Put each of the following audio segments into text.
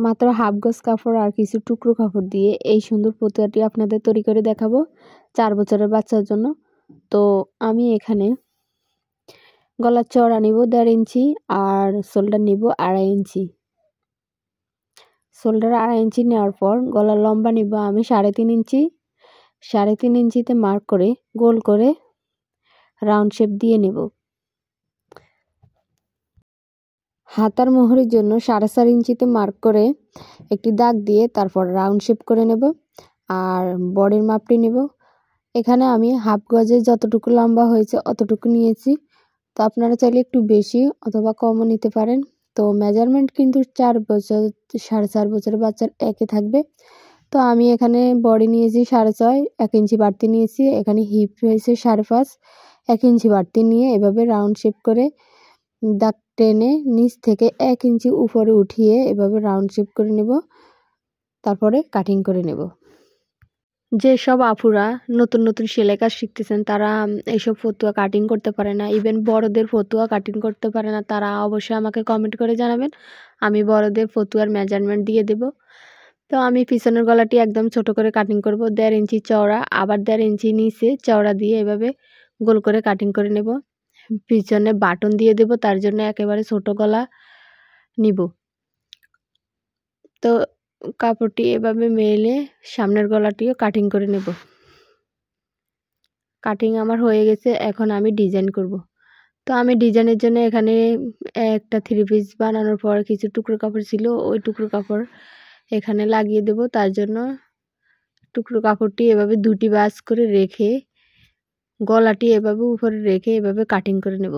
মাত্র হাফ গজ কাপড় আর কিছু টুকরো কাপড় দিয়ে এই সুন্দর ফতুয়াটি আপনাদের তৈরি করে দেখাবো 4 বছরের বাচ্চার জন্য। তো আমি এখানে গলার চওড়া নিব 1.5 ইঞ্চি আর শোল্ডার নিব 2.5 ইঞ্চি। শোল্ডার 2.5 ইঞ্চি নেওয়ার পর গলার লম্বা নিব আমি 3.5 ইঞ্চি। 3.5 ইঞ্চিতে মার্ক করে গোল করে রাউন্ড শেপ দিয়ে নেব। হাতার মোহরের জন্য 4.5 ইঞ্চিতে মার্ক করে একটি দাগ দিয়ে তারপর রাউন্ড শেপ করে নেব। আর বডির মাপটি নেব। এখানে আমি হাফ গজের যতটুকু লম্বা হয়েছে অতটুকু নিয়েছি। তো আপনারা চাইলে একটু বেশি অথবা কমও নিতে পারেন। তো মেজারমেন্ট কিন্তু 4 বছর 4.5 বছরের বাচ্চার একই থাকবে। তো আমি এখানে বডি নিয়েছি 6.5, 1 ইঞ্চি বাড়তি নিয়েছি। এখানে হিপ হয়েছে 5.5, 1 ইঞ্চি বাড়তি নিয়ে এভাবে রাউন্ড শেপ করে দাগ টেনে নিচ থেকে 1 ইঞ্চি উপরে উঠিয়ে এভাবে রাউন্ড শেপ করে নেব। তারপরে কাটিং করে নেব। যেসব আপুরা নতুন নতুন সেলাই কাজ শিখতেছেন তারা এইসব ফতুয়া কাটিং করতে পারে না, ইভেন বড়দের ফতুয়া কাটিং করতে পারে না, তারা অবশ্যই আমাকে কমেন্ট করে জানাবেন। আমি বড়দের ফতুয়ার মেজারমেন্ট দিয়ে দেব। তো আমি পিছনের গলাটি একদম ছোট করে কাটিং করব 1.5 ইঞ্চি চওড়া, আবার 1.5 ইঞ্চি নিচে চওড়া দিয়ে এভাবে গোল করে কাটিং করে নেব। পিছনে বাটন দিয়ে দেব, তার জন্য একেবারে ছোট গলা নিব। তো কাপড়টি এভাবে মেলে সামনের গলাটিও কাটিং করে নেব। কাটিং আমার হয়ে গেছে, এখন আমি ডিজাইন করব। তো আমি ডিজাইনের জন্য এখানে একটা 3 পিস বানানোর পর কিছু টুকরো কাপড় ছিল, ওই টুকরো কাপড় এখানে লাগিয়ে দেব। তার জন্য টুকরো কাপড়টি এভাবে 2টি ভাঁজ করে রেখে গলাটি এভাবে উপরে রেখে এভাবে কাটিং করে নেব।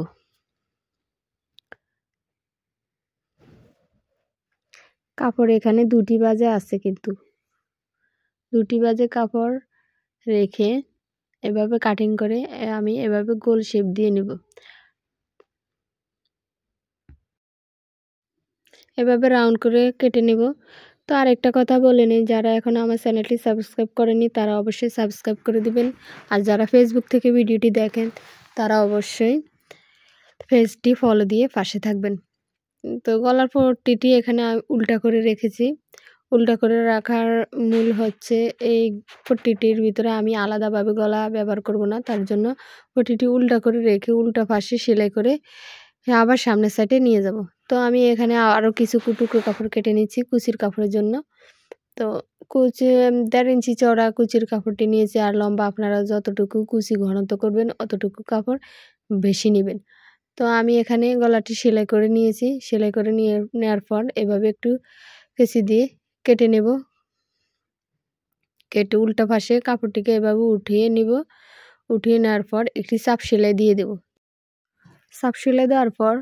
কাপড় এখানে 2টি ভাঁজে আছে, কিন্তু 2টি ভাঁজে কাপড় রেখে এভাবে কাটিং করে আমি এভাবে গোল শেপ দিয়ে নেব। এভাবে রাউন্ড করে কেটে নেব। তো আরেকটা কথা বলে নিই, যারা এখন আমার চ্যানেলটি সাবস্ক্রাইব করেনি তারা অবশ্যই সাবস্ক্রাইব করে দিবেন। আর যারা ফেসবুক থেকে ভিডিওটি দেখেন তারা অবশ্যই পেজটি ফলো দিয়ে পাশে থাকবেন। তো গলার পট্টিটি এখানে আমি উল্টা করে রেখেছি। উল্টা করে রাখার মূল হচ্ছে এই পট্টিটির ভিতরে আমি আলাদাভাবে গলা ব্যবহার করব না, তার জন্য পট্টিটি উল্টা করে রেখে উল্টা পাশে সেলাই করে আবার সামনের সাইডে নিয়ে যাব। তো আমি এখানে আরও কিছু টুকরো কাপড় কেটে নিচ্ছি কুচির কাপড়ের জন্য। তো কুচি 1.5 ইঞ্চি চওড়া কুচির কাপড়টি নিয়েছি, আর লম্বা আপনারা যতটুকু কুচি ঘনত্ব করবেন অতটুকু কাপড় বেশি নেবেন। তো আমি এখানে গলাটি সেলাই করে নিয়েছি। সেলাই করে নেওয়ার পর এভাবে একটু কেঁচি দিয়ে কেটে নেব। কেটে উল্টা পাশে কাপড়টিকে এভাবে উঠিয়ে নিব। উঠিয়ে নেওয়ার পর একটি চাপ সেলাই দিয়ে দেব। চাপ সেলাই দেওয়ার পর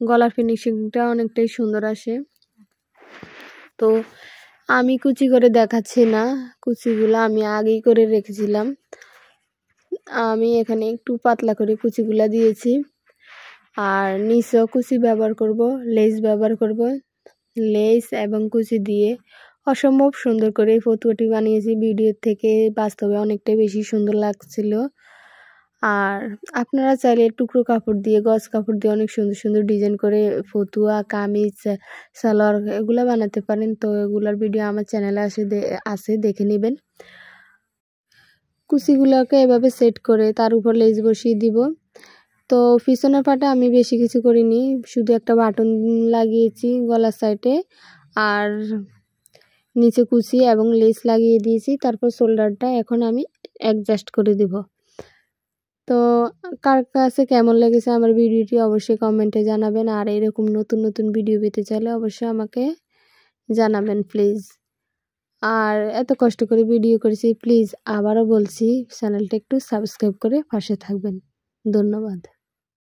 গলার ফিনিশিংটা অনেকটাই সুন্দর আসে। তো আমি কুচি করে দেখাচ্ছি না, কুচিগুলো আমি আগেই করে রেখেছিলাম। আমি এখানে একটু পাতলা করে কুচিগুলো দিয়েছি। আর নিচেও কুচি ব্যবহার করব, লেস ব্যবহার করব। লেস এবং কুচি দিয়ে অসম্ভব সুন্দর করে এই ফতুয়াটি বানিয়েছি। ভিডিওর থেকে বাস্তবে অনেকটাই বেশি সুন্দর লাগছিল। আর আপনারা চাইলে টুকরো কাপড় দিয়ে গজ কাপড় দিয়ে অনেক সুন্দর সুন্দর ডিজাইন করে ফতুয়া, কামিজ, সালোয়ার এগুলো বানাতে পারেন। তো এগুলোর ভিডিও আমার চ্যানেলে আছে দেখে নেবেন। কুচিগুলোকে এভাবে সেট করে তার উপর লেস বসিয়ে দিব। তো পিছনের পাটে আমি বেশি কিছু করিনি, শুধু একটা বাটন লাগিয়েছি গলার সাইডে, আর নিচে কুচি এবং লেস লাগিয়ে দিয়েছি। তারপর শোল্ডারটা এখন আমি অ্যাডজাস্ট করে দেব। তো কার কাছে কেমন লেগেছে আমার ভিডিওটি অবশ্যই কমেন্টে জানাবেন। আর এরকম নতুন নতুন ভিডিও পেতে চাইলে অবশ্যই আমাকে জানাবেন প্লিজ। আর এত কষ্ট করে ভিডিও করেছি, প্লিজ আবারও বলছি চ্যানেলটা একটু সাবস্ক্রাইব করে পাশে থাকবেন। ধন্যবাদ।